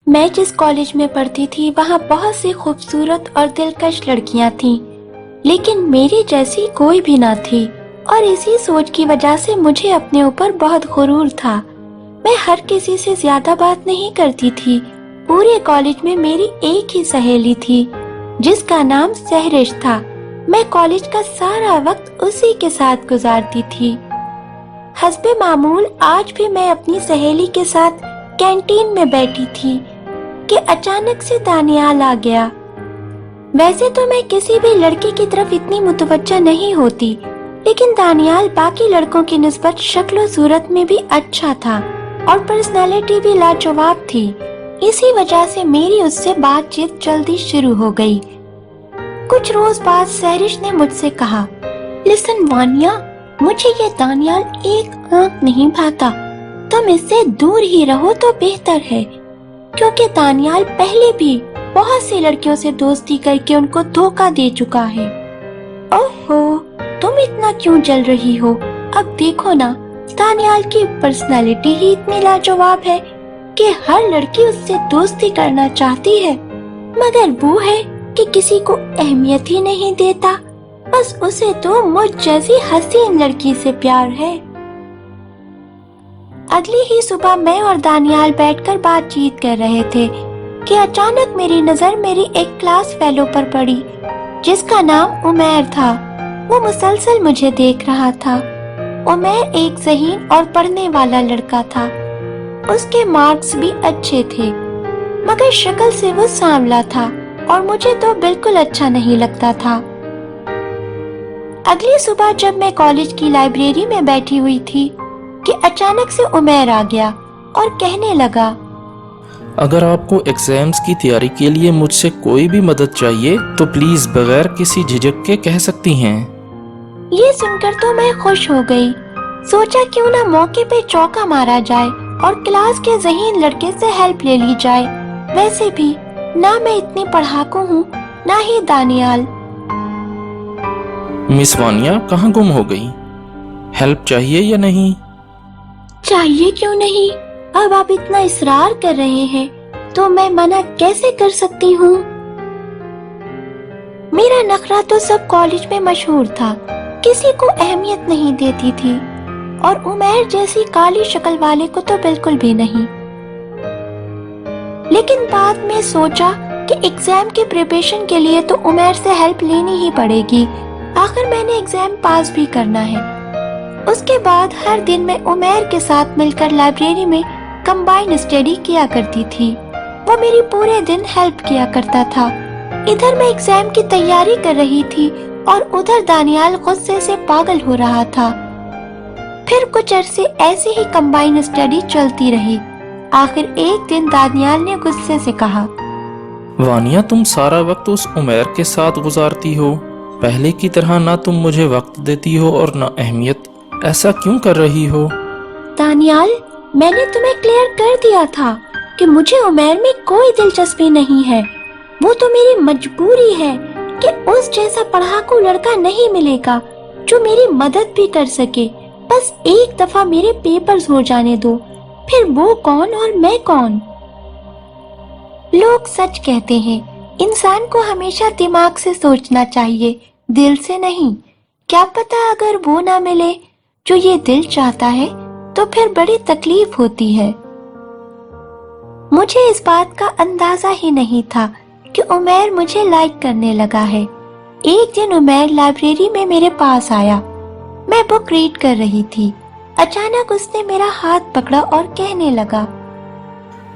मैं जिस कॉलेज में पढ़ती थी वहाँ बहुत सी खूबसूरत और दिलकश लड़कियाँ थीं, लेकिन मेरी जैसी कोई भी ना थी। और इसी सोच की वजह से मुझे अपने ऊपर बहुत गुरूर था। मैं हर किसी से ज्यादा बात नहीं करती थी। पूरे कॉलेज में मेरी एक ही सहेली थी जिसका नाम सहरिश था। मैं कॉलेज का सारा वक्त उसी के साथ गुजारती थी। हस्बे मामूल आज भी मैं अपनी सहेली के साथ कैंटीन में बैठी थी कि अचानक से दानियाल आ गया। वैसे तो मैं किसी भी लड़की की तरफ इतनी मुतवज्जा नहीं होती, लेकिन दानियाल बाकी लड़कों की निस्बत शक्ल सूरत में भी अच्छा था और पर्सनालिटी भी लाजवाब थी। इसी वजह से मेरी उससे बातचीत जल्दी शुरू हो गई। कुछ रोज बाद सहरिश ने मुझसे कहा, लिसन वानिया, मुझे ये दानियाल एक आंख नहीं भाता। तुम इससे दूर ही रहो तो बेहतर है, क्योंकि दानियाल पहले भी बहुत सी लड़कियों से दोस्ती करके उनको धोखा दे चुका है। ओहो, तुम इतना क्यों जल रही हो? अब देखो ना, दानियाल की पर्सनालिटी ही इतनी लाजवाब है कि हर लड़की उससे दोस्ती करना चाहती है, मगर वो है कि किसी को अहमियत ही नहीं देता। बस उसे तो मुझ जैसी हसीन लड़की से प्यार है। अगली ही सुबह मैं और दानियाल बैठकर बातचीत कर रहे थे कि अचानक मेरी नजर मेरी एक क्लास फेलो पर पड़ी जिसका नाम उमैर था। वो मुसलसल मुझे देख रहा था। उमैर एक ज़हीन और पढ़ने वाला लड़का था। उसके मार्क्स भी अच्छे थे, मगर शक्ल से वो सांवला था और मुझे तो बिल्कुल अच्छा नहीं लगता था। अगली सुबह जब मैं कॉलेज की लाइब्रेरी में बैठी हुई थी कि अचानक से उमैर आ गया और कहने लगा, अगर आपको एग्जाम्स की तैयारी के लिए मुझसे कोई भी मदद चाहिए तो प्लीज बगैर किसी झिझक के कह सकती हैं। ये सुनकर तो मैं खुश हो गई। सोचा क्यों ना मौके पे चौका मारा जाए और क्लास के ज़हीन लड़के से हेल्प ले ली जाए। वैसे भी ना मैं इतनी पढ़ाकू हूँ, ना ही दानियाल। मिस वानिया कहाँ गुम हो गई? हेल्प चाहिए या नहीं? चाहिए क्यों नहीं? अब आप इतना इसरार कर रहे हैं तो मैं मना कैसे कर सकती हूँ? मेरा नखरा तो सब कॉलेज में मशहूर था, किसी को अहमियत नहीं देती थी और उमैर जैसी काली शक्ल वाले को तो बिल्कुल भी नहीं। लेकिन बाद में सोचा कि एग्जाम के प्रिपरेशन के लिए तो उमैर से हेल्प लेनी ही पड़ेगी। आखिर मैंने एग्जाम पास भी करना है। उसके बाद हर दिन मैं उमैर के साथ मिलकर लाइब्रेरी में कंबाइन स्टडी किया करती थी। वो मेरी पूरे दिन हेल्प किया करता था। इधर मैं एग्जाम की तैयारी कर रही थी और उधर दानियाल गुस्से से पागल हो रहा था। फिर कुछ अरसे ऐसे ही कंबाइन स्टडी चलती रही। आखिर एक दिन दानियाल ने गुस्से से कहा, वानिया तुम सारा वक्त उस उमैर के साथ गुजारती हो। पहले की तरह ना तुम मुझे वक्त देती हो और ना अहमियत। ऐसा क्यों कर रही हो? दानियाल, मैंने तुम्हें क्लियर कर दिया था कि मुझे उमैर में कोई दिलचस्पी नहीं है। वो तो मेरी मजबूरी है कि उस जैसा पढ़ाकू लड़का नहीं मिलेगा जो मेरी मदद भी कर सके। बस एक दफा मेरे पेपर्स हो जाने दो, फिर वो कौन और मैं कौन। लोग सच कहते हैं, इंसान को हमेशा दिमाग से सोचना चाहिए, दिल से नहीं। क्या पता अगर वो ना मिले जो ये दिल चाहता है तो फिर बड़ी तकलीफ होती है। मुझे इस बात का अंदाजा ही नहीं था कि उमैर मुझे लाइक करने लगा है। एक दिन उमैर लाइब्रेरी में मेरे पास आया। मैं बुक रीड कर रही थी। अचानक उसने मेरा हाथ पकड़ा और कहने लगा,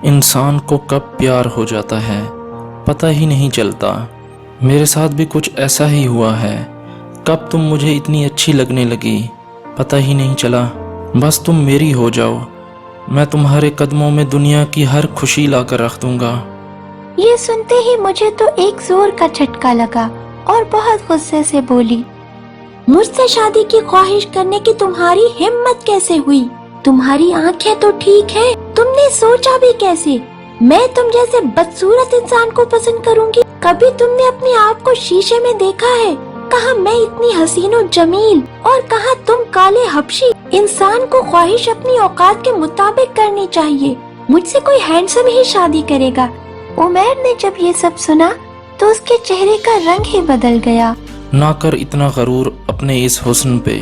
इंसान को कब प्यार हो जाता है पता ही नहीं चलता। मेरे साथ भी कुछ ऐसा ही हुआ है। कब तुम मुझे इतनी अच्छी लगने लगी पता ही नहीं चला। बस तुम मेरी हो जाओ, मैं तुम्हारे कदमों में दुनिया की हर खुशी लाकर रख दूंगा। ये सुनते ही मुझे तो एक जोर का झटका लगा और बहुत गुस्से से बोली, मुझसे शादी की ख्वाहिश करने की तुम्हारी हिम्मत कैसे हुई? तुम्हारी आंखें तो ठीक है, तुमने सोचा भी कैसे मैं तुम जैसे बदसूरत इंसान को पसंद करूंगी? कभी तुमने अपने आप को शीशे में देखा है? कहा मैं इतनी हसीन और जमील और कहा तुम काले हबशी। इंसान को ख्वाहिश अपनी औकात के मुताबिक करनी चाहिए, मुझसे कोई हैंडसम ही शादी करेगा। उमैर ने जब ये सब सुना तो उसके चेहरे का रंग ही बदल गया। ना कर इतना गरूर अपने इस हुस्न पे,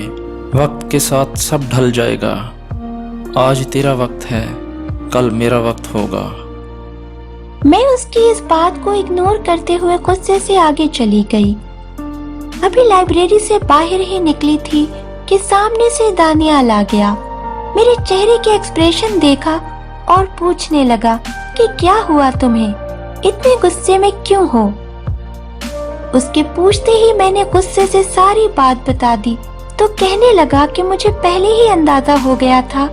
वक्त के साथ सब ढल जाएगा। आज तेरा वक्त है, कल मेरा वक्त होगा। मैं उसकी इस बात को इग्नोर करते हुए गुस्से से आगे चली गई। अभी लाइब्रेरी से बाहर ही निकली थी कि सामने से दानियाल आ गया। मेरे चेहरे के एक्सप्रेशन देखा और पूछने लगा कि क्या हुआ तुम्हें, इतने गुस्से में क्यों हो। उसके पूछते ही मैंने गुस्से से सारी बात बता दी तो कहने लगा कि मुझे पहले ही अंदाजा हो गया था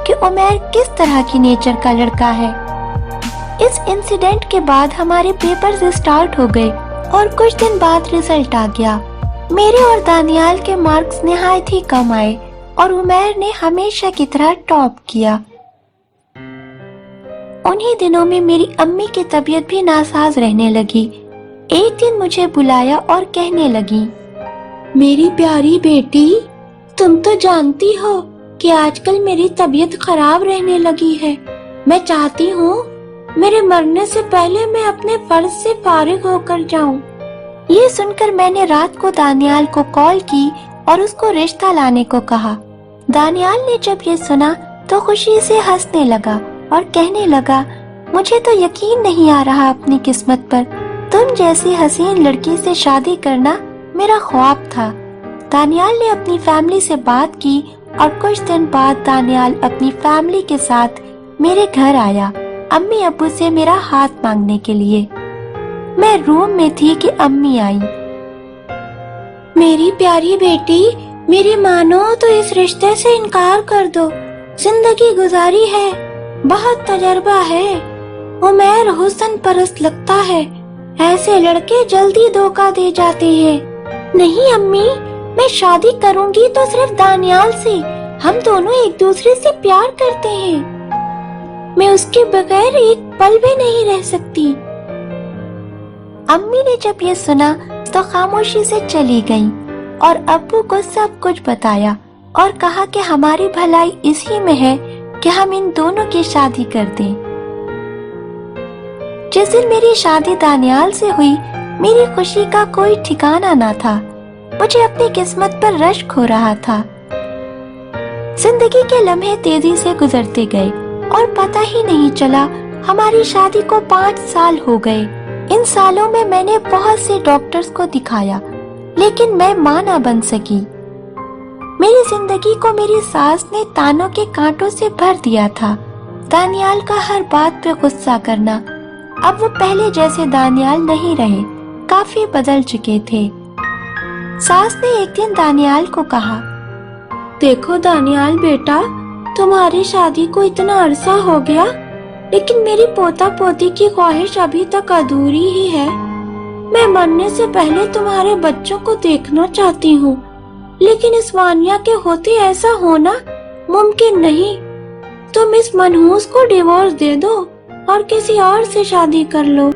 कि उमैर किस तरह की नेचर का लड़का है। इस इंसिडेंट के बाद हमारे पेपर्स स्टार्ट हो गए और कुछ दिन बाद रिजल्ट आ गया। मेरे और दानियाल के मार्क्स निहायत ही कम आए और उमैर ने हमेशा की तरह टॉप किया। उन्हीं दिनों में मेरी अम्मी की तबीयत भी नासाज रहने लगी। एक दिन मुझे बुलाया और कहने लगी, मेरी प्यारी बेटी, तुम तो जानती हो कि आजकल मेरी तबीयत खराब रहने लगी है। मैं चाहती हूँ मेरे मरने से पहले मैं अपने फर्ज से फारिग होकर जाऊं। ये सुनकर मैंने रात को दानियाल को कॉल की और उसको रिश्ता लाने को कहा। दानियाल ने जब ये सुना तो खुशी से हंसने लगा और कहने लगा, मुझे तो यकीन नहीं आ रहा अपनी किस्मत पर, तुम जैसी हसीन लड़की से शादी करना मेरा ख्वाब था। दानियाल ने अपनी फैमिली से बात की और कुछ दिन बाद दानियाल अपनी फैमिली के साथ मेरे घर आया, अम्मी अब्बू से मेरा हाथ मांगने के लिए। मैं रूम में थी कि अम्मी आई। मेरी प्यारी बेटी, मेरी मानो तो इस रिश्ते से इनकार कर दो। जिंदगी गुजारी है, बहुत तजर्बा है। उमैर हुस्न परस्त लगता है, ऐसे लड़के जल्दी धोखा दे जाते हैं। नहीं अम्मी, मैं शादी करूंगी तो सिर्फ दानियाल से। हम दोनों एक दूसरे से प्यार करते हैं। मैं उसके बगैर एक पल भी नहीं रह सकती। अम्मी ने जब ये सुना तो खामोशी से चली गईं और अब्बू को सब कुछ बताया और कहा कि हमारी भलाई इसी में है कि हम इन दोनों की शादी कर दें। जिस दिन मेरी शादी दानियाल से हुई, मेरी खुशी का कोई ठिकाना ना था। मुझे अपनी किस्मत पर रश्क हो रहा था। जिंदगी के लम्हे तेजी से गुजरते गए और पता ही नहीं चला हमारी शादी को 5 साल हो गए। इन सालों में मैंने बहुत से डॉक्टर्स को दिखाया, लेकिन मैं मां ना बन सकी। मेरी जिंदगी को मेरी सास ने तानों के कांटों से भर दिया था। दानियाल का हर बात पे गुस्सा करना। अब वो पहले जैसे दानियाल नहीं रहे, काफी बदल चुके थे। सास ने एक दिन दानियाल को कहा, देखो दानियाल बेटा, तुम्हारी शादी को इतना अरसा हो गया, लेकिन मेरी पोता पोती की ख्वाहिश अभी तक अधूरी ही है। मैं मरने से पहले तुम्हारे बच्चों को देखना चाहती हूँ, लेकिन इस वानिया के होते ऐसा होना मुमकिन नहीं। तुम इस मनहूस को डिवोर्स दे दो और किसी और से शादी कर लो।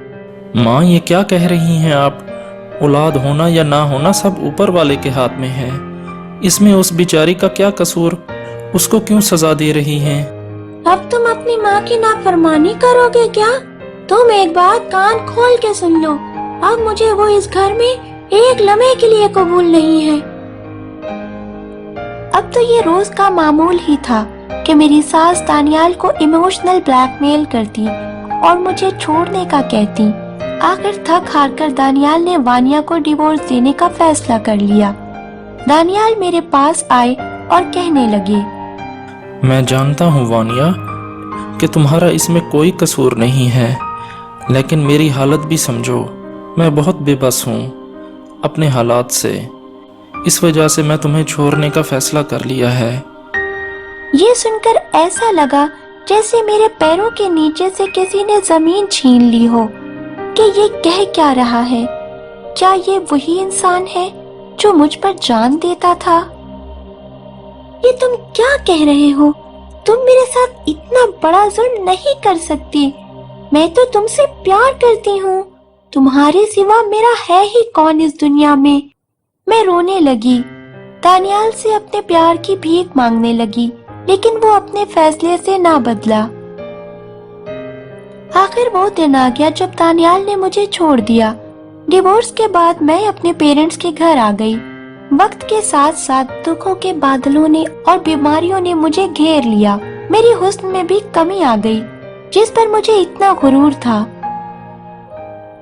माँ, ये क्या कह रही हैं आप? औलाद होना या ना होना सब ऊपर वाले के हाथ में है। इसमें उस बेचारी का क्या कसूर? उसको क्यों सजा दे रही हैं? अब तुम अपनी माँ की नाफरमानी करोगे क्या? तुम एक बात कान खोल के सुन लो, अब मुझे वो इस घर में एक लम्हे के लिए कबूल नहीं है। अब तो ये रोज का मामूल ही था कि मेरी सास दानियाल को इमोशनल ब्लैकमेल करती और मुझे छोड़ने का कहती। आखिर थक हार कर दानियाल ने वानिया को डिवोर्स देने का फैसला कर लिया। दानियाल मेरे पास आए और कहने लगे, मैं जानता हूँ वानिया कि तुम्हारा इसमें कोई कसूर नहीं है, लेकिन मेरी हालत भी समझो। मैं बहुत बेबस हूँ अपने हालात से। इस वजह से मैं तुम्हें छोड़ने का फैसला कर लिया है। ये सुनकर ऐसा लगा जैसे मेरे पैरों के नीचे से किसी ने जमीन छीन ली हो कि ये कह क्या रहा है। क्या ये वही इंसान है जो मुझ पर जान देता था? ये तुम क्या कह रहे हो? तुम मेरे साथ इतना बड़ा जुल्म नहीं कर सकती। मैं तो तुमसे प्यार करती हूँ। तुम्हारे सिवा मेरा है ही कौन इस दुनिया में? मैं रोने लगी। दानियाल से अपने प्यार की भीख मांगने लगी, लेकिन वो अपने फैसले से ना बदला। आखिर वो दिन आ गया जब दानियाल ने मुझे छोड़ दिया। डिवोर्स के बाद मैं अपने पेरेंट्स के घर आ गई। वक्त के साथ साथ दुखों के बादलों ने और बीमारियों ने मुझे घेर लिया। मेरी हुस्न में भी कमी आ गई, जिस पर मुझे इतना गुरूर था।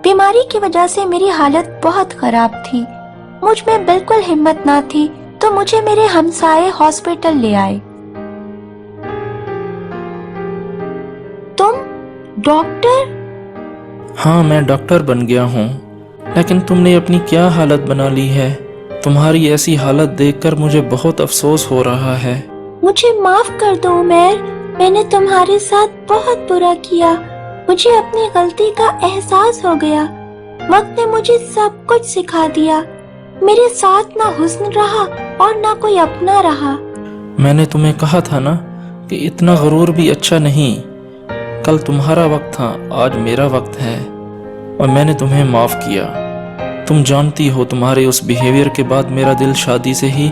बीमारी की वजह से मेरी हालत बहुत खराब थी। मुझ में बिल्कुल हिम्मत ना थी, तो मुझे मेरे हमसाये हॉस्पिटल ले आए। तुम डॉक्टर? हाँ, मैं डॉक्टर बन गया हूँ, लेकिन तुमने अपनी क्या हालत बना ली है। तुम्हारी ऐसी हालत देखकर मुझे बहुत अफसोस हो रहा है। मुझे माफ कर दो उमैर, मैंने तुम्हारे साथ बहुत बुरा किया। मुझे अपनी गलती का एहसास हो गया। वक्त ने मुझे सब कुछ सिखा दिया। मेरे साथ ना हुस्न रहा और ना कोई अपना रहा। मैंने तुम्हें कहा था ना कि इतना गुरूर भी अच्छा नहीं। कल तुम्हारा वक्त था, आज मेरा वक्त है, और मैंने तुम्हें माफ किया। तुम जानती हो, तुम्हारे उस बिहेवियर के बाद मेरा दिल शादी से ही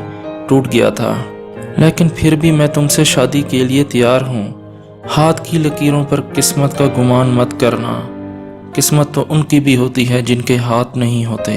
टूट गया था, लेकिन फिर भी मैं तुमसे शादी के लिए तैयार हूँ। हाथ की लकीरों पर किस्मत का गुमान मत करना। किस्मत तो उनकी भी होती है जिनके हाथ नहीं होते।